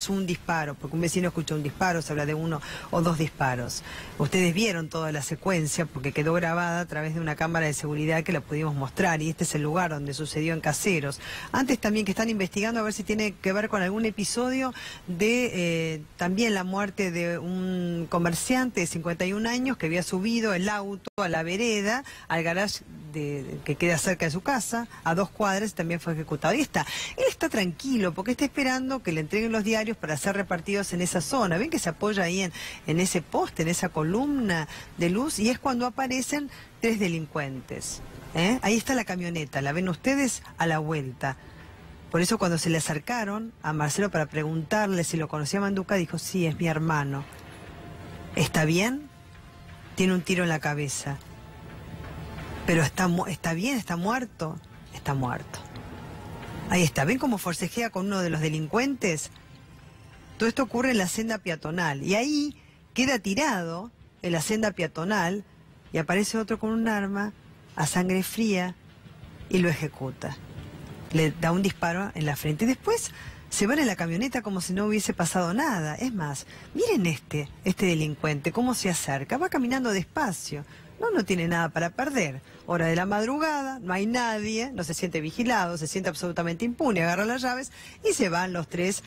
es un disparo, porque un vecino escuchó un disparo, se habla de 1 o 2 disparos. Ustedes vieron toda la secuencia porque quedó grabada a través de una cámara de seguridad que la pudimos mostrar, y este es el lugar donde sucedió en Caseros. Antes también que están investigando a ver si tiene que ver con algún episodio de también la muerte de un comerciante de 51 años que había subido el auto a la vereda, al garage que queda cerca de su casa, a 2 cuadras, también fue ejecutado. Ahí está. Él está tranquilo porque está esperando que le entreguen los diarios para ser repartidos en esa zona. Ven que se apoya ahí en ese poste, en esa columna de luz, y es cuando aparecen 3 delincuentes. Ahí está la camioneta, la ven ustedes a la vuelta. Por eso cuando se le acercaron a Marcelo para preguntarle si lo conocía Manduca, dijo: sí, es mi hermano. ¿Está bien? Tiene un tiro en la cabeza. Pero está bien, está muerto. Está muerto. Ahí está. ¿Ven cómo forcejea con uno de los delincuentes? Todo esto ocurre en la senda peatonal. Y ahí queda tirado en la senda peatonal y aparece otro con un arma a sangre fría y lo ejecuta. Le da un disparo en la frente. Y después se van en la camioneta como si no hubiese pasado nada. Es más, miren este delincuente, cómo se acerca. Va caminando despacio. No tiene nada para perder. Hora de la madrugada, no hay nadie, no se siente vigilado, se siente absolutamente impune, agarra las llaves y se van los 3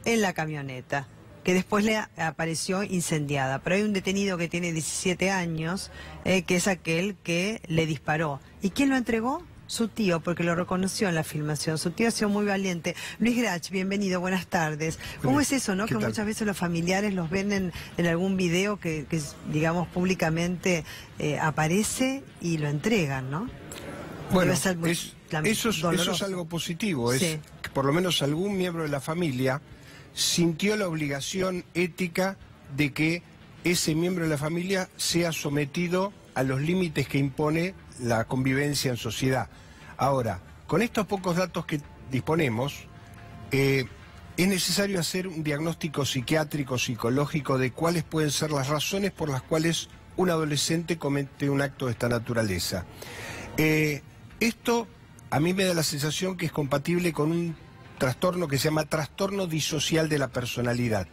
en la camioneta, que después le apareció incendiada. Pero hay un detenido que tiene 17 años, que es aquel que le disparó. ¿Y quién lo entregó? Su tío, porque lo reconoció en la filmación. Su tío ha sido muy valiente. Luis Grach, bienvenido, buenas tardes. ¿Cómo es eso, no? Que muchas veces los familiares los ven en algún video que digamos, públicamente aparece y lo entregan, ¿no? Bueno, eso es algo positivo. Sí. Es que por lo menos algún miembro de la familia sintió la obligación ética de que ese miembro de la familia sea sometido a los límites que impone la convivencia en sociedad. Ahora, con estos pocos datos que disponemos, es necesario hacer un diagnóstico psiquiátrico, psicológico, de cuáles pueden ser las razones por las cuales un adolescente comete un acto de esta naturaleza. Esto a mí me da la sensación que es compatible con un trastorno que se llama trastorno disocial de la personalidad.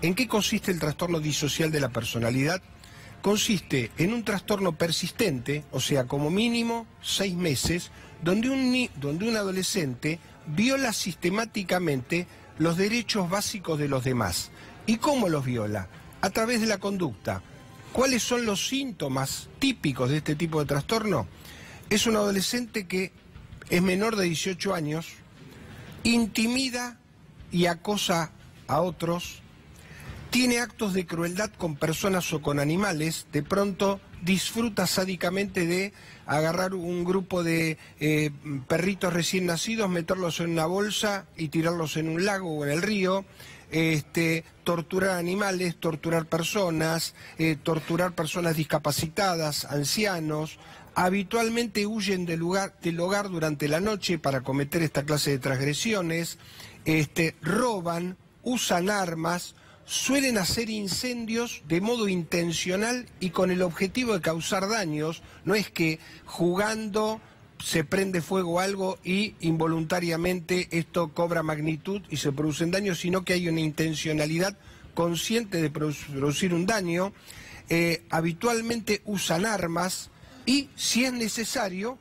¿En qué consiste el trastorno disocial de la personalidad? Consiste en un trastorno persistente, o sea, como mínimo 6 meses, donde un adolescente viola sistemáticamente los derechos básicos de los demás. ¿Y cómo los viola? A través de la conducta. ¿Cuáles son los síntomas típicos de este tipo de trastorno? Es un adolescente que es menor de 18 años, intimida y acosa a otros, tiene actos de crueldad con personas o con animales, de pronto disfruta sádicamente de agarrar un grupo de perritos recién nacidos, meterlos en una bolsa y tirarlos en un lago o en el río, torturar animales, torturar personas discapacitadas, ancianos. Habitualmente huyen del hogar durante la noche para cometer esta clase de transgresiones, roban, usan armas, suelen hacer incendios de modo intencional y con el objetivo de causar daños. No es que jugando se prende fuego algo y involuntariamente esto cobra magnitud y se producen daños, sino que hay una intencionalidad consciente de producir un daño. Habitualmente usan armas y, si es necesario,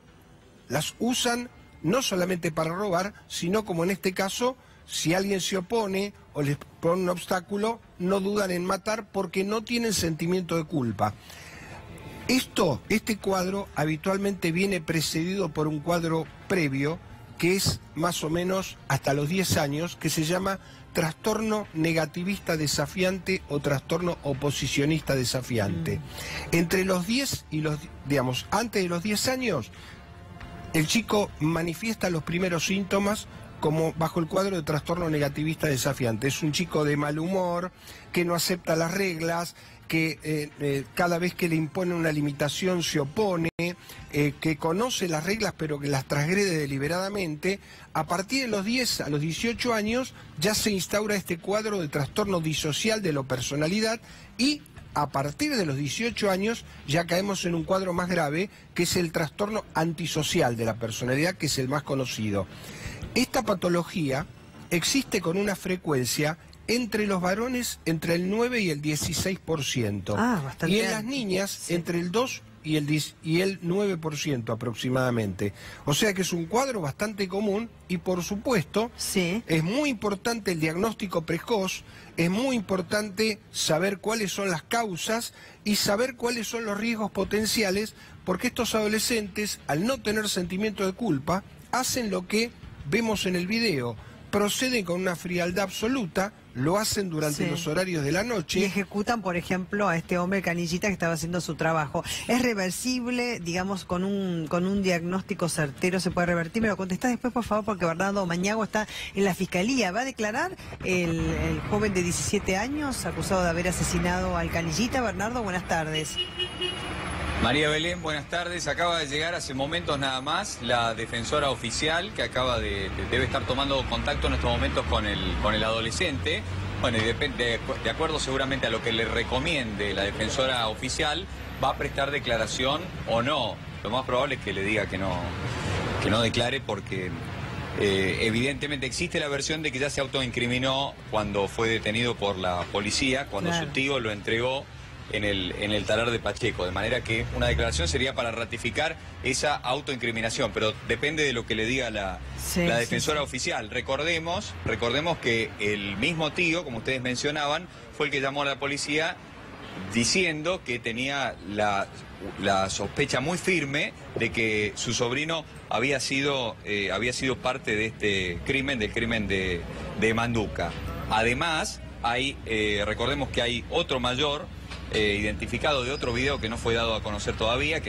las usan no solamente para robar, sino, como en este caso, si alguien se opone o les pone un obstáculo, no dudan en matar porque no tienen sentimiento de culpa. Este cuadro habitualmente viene precedido por un cuadro previo que es más o menos hasta los 10 años, que se llama trastorno negativista desafiante o trastorno oposicionista desafiante. Entre los 10 y antes de los 10 años, el chico manifiesta los primeros síntomas como bajo el cuadro de trastorno negativista desafiante. Es un chico de mal humor, que no acepta las reglas, que cada vez que le impone una limitación se opone, que conoce las reglas pero que las transgrede deliberadamente. A partir de los 10 a los 18 años ya se instaura este cuadro de trastorno disocial de la personalidad y a partir de los 18 años ya caemos en un cuadro más grave, que es el trastorno antisocial de la personalidad, que es el más conocido. Esta patología existe con una frecuencia entre los varones entre el 9 y el 16%. Y en las niñas entre el 2 y el 9% aproximadamente. O sea que es un cuadro bastante común y por supuesto es muy importante el diagnóstico precoz, es muy importante saber cuáles son las causas y saber cuáles son los riesgos potenciales, porque estos adolescentes, al no tener sentimiento de culpa, hacen lo que vemos en el video, proceden con una frialdad absoluta, lo hacen durante los horarios de la noche. Y ejecutan, por ejemplo, a este hombre canillita que estaba haciendo su trabajo. ¿Es reversible, digamos, con un diagnóstico certero se puede revertir? Me lo contestás después, por favor, porque Bernardo Mañago está en la fiscalía. ¿Va a declarar el joven de 17 años acusado de haber asesinado al canillita? Bernardo, buenas tardes. María Belén, buenas tardes. Acaba de llegar hace momentos nada más la defensora oficial que debe estar tomando contacto en estos momentos con el adolescente. Bueno, y de acuerdo seguramente a lo que le recomiende la defensora oficial, va a prestar declaración o no. Lo más probable es que le diga que no declare porque evidentemente existe la versión de que ya se autoincriminó cuando fue detenido por la policía, cuando su tío lo entregó en el talar de Pacheco, de manera que una declaración sería para ratificar esa autoincriminación, pero depende de lo que le diga la defensora oficial. Recordemos que el mismo tío, como ustedes mencionaban, fue el que llamó a la policía diciendo que tenía la sospecha muy firme de que su sobrino había sido parte de este crimen, del crimen de Manduca. Además, recordemos que hay otro mayor identificado de otro video que no fue dado a conocer todavía,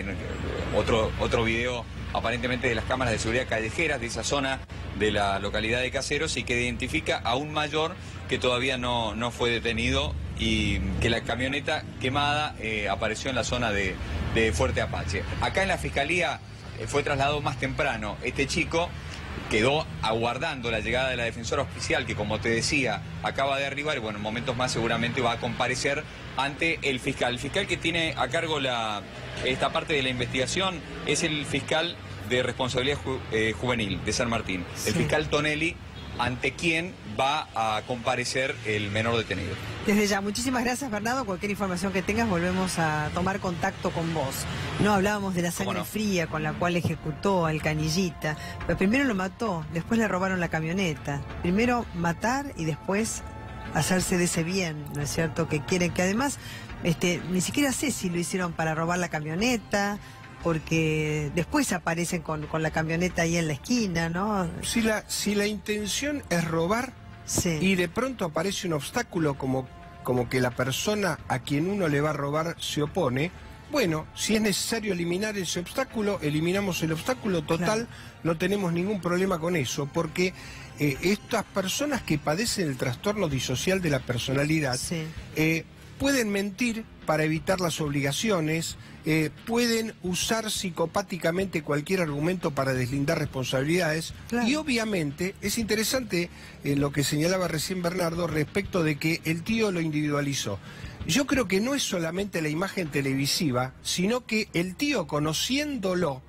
otro video aparentemente de las cámaras de seguridad callejeras de esa zona de la localidad de Caseros, y que identifica a un mayor que todavía no fue detenido y que la camioneta quemada apareció en la zona de Fuerte Apache. Acá en la fiscalía fue trasladado más temprano. Este chico quedó aguardando la llegada de la defensora oficial, que como te decía, acaba de arribar y bueno, en momentos más seguramente va a comparecer ante el fiscal. El fiscal que tiene a cargo esta parte de la investigación es el fiscal de responsabilidad juvenil de San Martín, el fiscal Tonelli, ante quien va a comparecer el menor detenido. Desde ya, muchísimas gracias, Bernardo. Cualquier información que tengas, volvemos a tomar contacto con vos. No hablábamos de la sangre fría con la cual ejecutó al canillita. Pero primero lo mató, después le robaron la camioneta. Primero matar y después hacerse de ese bien, ¿no es cierto? Que quieren que además, ni siquiera sé si lo hicieron para robar la camioneta, porque después aparecen con la camioneta ahí en la esquina, ¿no? Si la intención es robar y de pronto aparece un obstáculo como que la persona a quien uno le va a robar se opone, bueno, si es necesario eliminar ese obstáculo, eliminamos el obstáculo, total, no tenemos ningún problema con eso, porque estas personas que padecen el trastorno disocial de la personalidad pueden mentir para evitar las obligaciones, pueden usar psicopáticamente cualquier argumento para deslindar responsabilidades, y obviamente es interesante lo que señalaba recién Bernardo respecto de que el tío lo individualizó. Yo creo que no es solamente la imagen televisiva, sino que el tío, conociéndolo,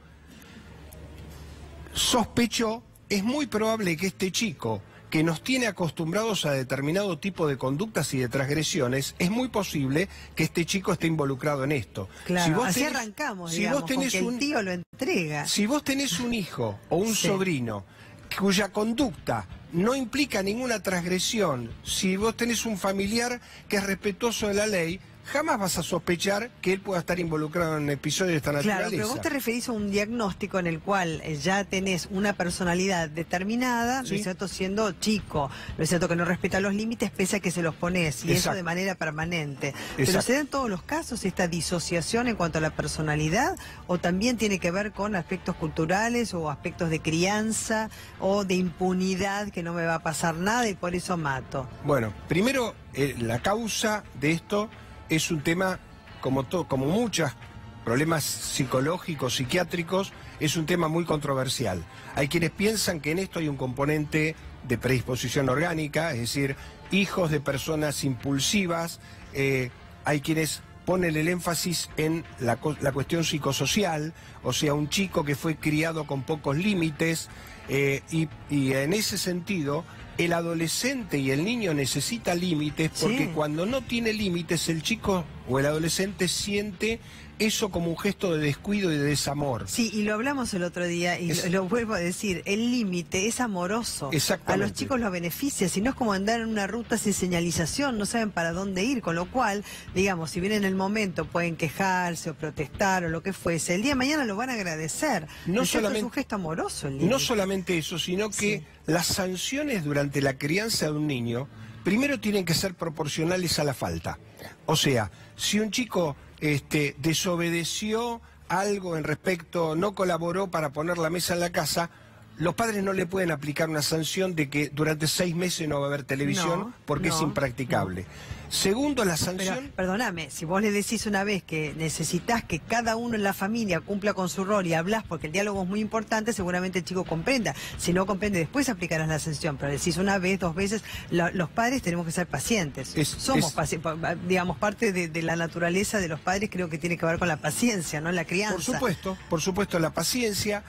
sospechó. Es muy probable que este chico, que nos tiene acostumbrados a determinado tipo de conductas y de transgresiones, es muy posible que este chico esté involucrado en esto. Claro, si vos así arrancamos, digamos, con que el tío lo entrega. Si vos tenés un hijo o un sobrino cuya conducta no implica ninguna transgresión, si vos tenés un familiar que es respetuoso de la ley, jamás vas a sospechar que él pueda estar involucrado en episodios de esta naturaleza. Claro, pero vos te referís a un diagnóstico en el cual ya tenés una personalidad determinada, ¿no es cierto?, siendo chico, ¿no es cierto?, que no respeta los límites pese a que se los ponés, y eso de manera permanente. Pero ¿se da en todos los casos esta disociación en cuanto a la personalidad, o también tiene que ver con aspectos culturales o aspectos de crianza o de impunidad, que no me va a pasar nada y por eso mato? Bueno, primero, la causa de esto es un tema, como muchos problemas psicológicos, psiquiátricos, es un tema muy controversial. Hay quienes piensan que en esto hay un componente de predisposición orgánica, es decir, hijos de personas impulsivas, hay quienes ponen el énfasis en la cuestión psicosocial, o sea, un chico que fue criado con pocos límites, y en ese sentido el adolescente y el niño necesita límites porque cuando no tiene límites el chico o el adolescente siente eso como un gesto de descuido y de desamor. Sí, y lo hablamos el otro día y lo vuelvo a decir, el límite es amoroso. Exactamente. A los chicos los beneficia, si no es como andar en una ruta sin señalización, no saben para dónde ir, con lo cual, digamos, si bien en el momento pueden quejarse o protestar o lo que fuese, el día de mañana lo van a agradecer. No solamente, es un gesto amoroso el límite. No solamente eso, sino que las sanciones durante la crianza de un niño, primero tienen que ser proporcionales a la falta. O sea, si un chico desobedeció algo en respecto, no colaboró para poner la mesa en la casa, los padres no le pueden aplicar una sanción de que durante 6 meses no va a haber televisión porque es impracticable. Segundo, la sanción... Pero, perdóname, si vos le decís una vez que necesitas que cada uno en la familia cumpla con su rol y hablas porque el diálogo es muy importante, seguramente el chico comprenda. Si no comprende, después aplicarás la sanción. Pero decís una vez, 2 veces, los padres tenemos que ser pacientes. Somos pacientes, digamos, parte de la naturaleza de los padres creo que tiene que ver con la paciencia, ¿no? La crianza. Por supuesto, la paciencia...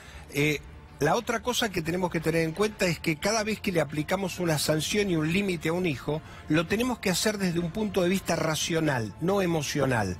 La otra cosa que tenemos que tener en cuenta es que cada vez que le aplicamos una sanción y un límite a un hijo, lo tenemos que hacer desde un punto de vista racional, no emocional.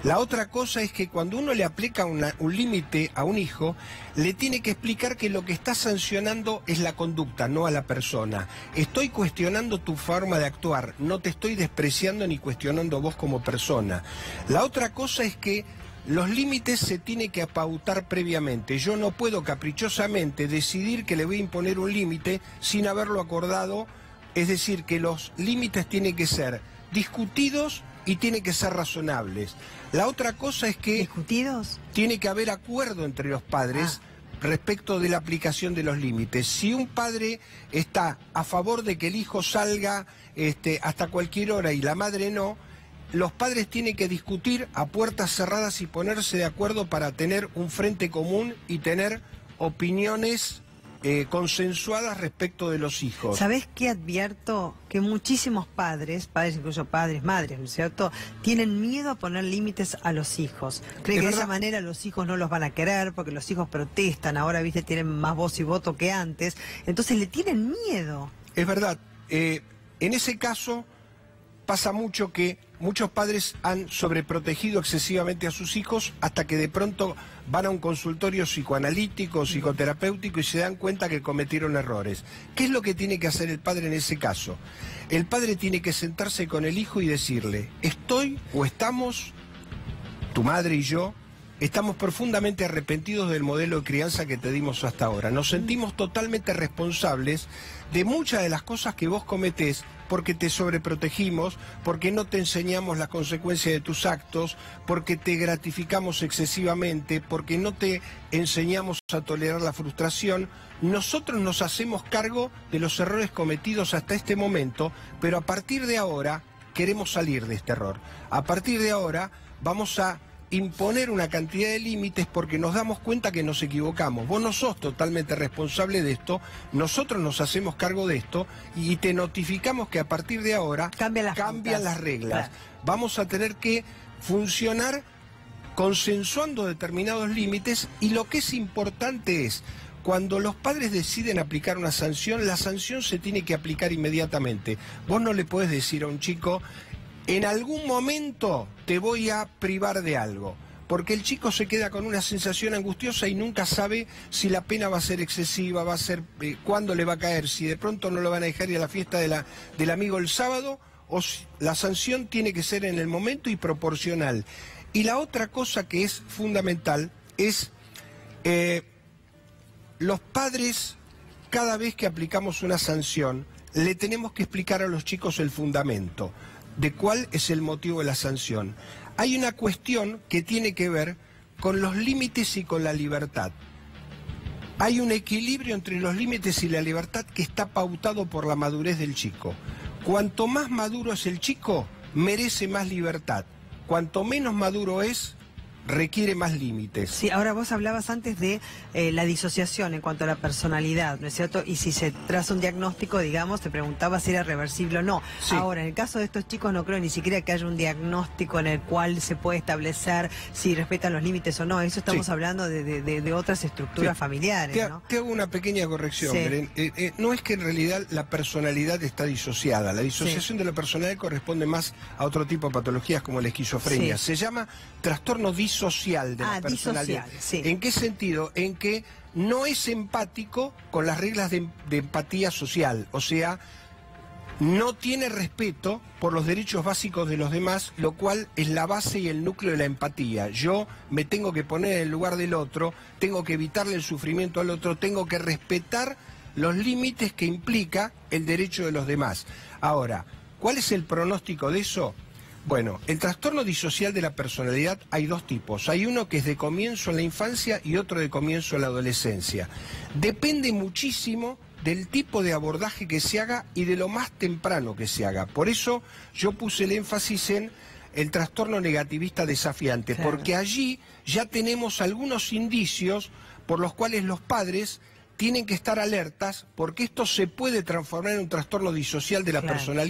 La otra cosa es que cuando uno le aplica un límite a un hijo, le tiene que explicar que lo que está sancionando es la conducta, no a la persona. Estoy cuestionando tu forma de actuar, no te estoy despreciando ni cuestionando vos como persona. La otra cosa es que los límites se tienen que pautar previamente. Yo no puedo caprichosamente decidir que le voy a imponer un límite sin haberlo acordado. Es decir, que los límites tienen que ser discutidos y tienen que ser razonables. La otra cosa es que... ¿Discutidos? Tiene que haber acuerdo entre los padres respecto de la aplicación de los límites. Si un padre está a favor de que el hijo salga hasta cualquier hora y la madre no, los padres tienen que discutir a puertas cerradas y ponerse de acuerdo para tener un frente común y tener opiniones consensuadas respecto de los hijos. ¿Sabés qué advierto? Que muchísimos padres, incluso padres, madres, ¿no es cierto?, tienen miedo a poner límites a los hijos. Creen que de esa manera los hijos no los van a querer porque los hijos protestan, ahora, viste, tienen más voz y voto que antes, entonces le tienen miedo. Es verdad. En ese caso pasa mucho que muchos padres han sobreprotegido excesivamente a sus hijos hasta que de pronto van a un consultorio psicoanalítico, psicoterapéutico y se dan cuenta que cometieron errores. ¿Qué es lo que tiene que hacer el padre en ese caso? El padre tiene que sentarse con el hijo y decirle, estoy o estamos, tu madre y yo, estamos profundamente arrepentidos del modelo de crianza que te dimos hasta ahora. Nos sentimos totalmente responsables de muchas de las cosas que vos cometés porque te sobreprotegimos, porque no te enseñamos las consecuencias de tus actos, porque te gratificamos excesivamente, porque no te enseñamos a tolerar la frustración. Nosotros nos hacemos cargo de los errores cometidos hasta este momento, pero a partir de ahora queremos salir de este error. A partir de ahora vamos a imponer una cantidad de límites porque nos damos cuenta que nos equivocamos. Vos no sos totalmente responsable de esto, nosotros nos hacemos cargo de esto y te notificamos que a partir de ahora cambian las reglas. Claro. Vamos a tener que funcionar consensuando determinados límites y lo que es importante es, cuando los padres deciden aplicar una sanción, la sanción se tiene que aplicar inmediatamente. Vos no le podés decir a un chico, en algún momento te voy a privar de algo, porque el chico se queda con una sensación angustiosa y nunca sabe si la pena va a ser excesiva, va a ser cuándo le va a caer, si de pronto no lo van a dejar ir a la fiesta del amigo el sábado, o si la sanción tiene que ser en el momento y proporcional. Y la otra cosa que es fundamental es los padres, cada vez que aplicamos una sanción, le tenemos que explicar a los chicos el fundamento de cuál es el motivo de la sanción. Hay una cuestión que tiene que ver con los límites y con la libertad. Hay un equilibrio entre los límites y la libertad que está pautado por la madurez del chico. Cuanto más maduro es el chico, merece más libertad. Cuanto menos maduro es, requiere más límites. Sí, ahora vos hablabas antes de la disociación en cuanto a la personalidad, ¿no es cierto? Y si se traza un diagnóstico, digamos, te preguntaba si era reversible o no. Sí. Ahora, en el caso de estos chicos no creo ni siquiera que haya un diagnóstico en el cual se puede establecer si respetan los límites o no. Eso estamos hablando de otras estructuras familiares, ¿no? Te hago una pequeña corrección, Belén. No es que en realidad la personalidad está disociada. La disociación de la personalidad corresponde más a otro tipo de patologías como la esquizofrenia. Se llama trastorno disocial de la personalidad. ¿En qué sentido? En que no es empático con las reglas de empatía social, o sea, no tiene respeto por los derechos básicos de los demás, lo cual es la base y el núcleo de la empatía. Yo me tengo que poner en el lugar del otro, tengo que evitarle el sufrimiento al otro, tengo que respetar los límites que implica el derecho de los demás. Ahora, ¿cuál es el pronóstico de eso? Bueno, el trastorno disocial de la personalidad hay dos tipos. Hay uno que es de comienzo en la infancia y otro de comienzo en la adolescencia. Depende muchísimo del tipo de abordaje que se haga y de lo más temprano que se haga. Por eso yo puse el énfasis en el trastorno negativista desafiante, porque allí ya tenemos algunos indicios por los cuales los padres tienen que estar alertas, porque esto se puede transformar en un trastorno disocial de la personalidad.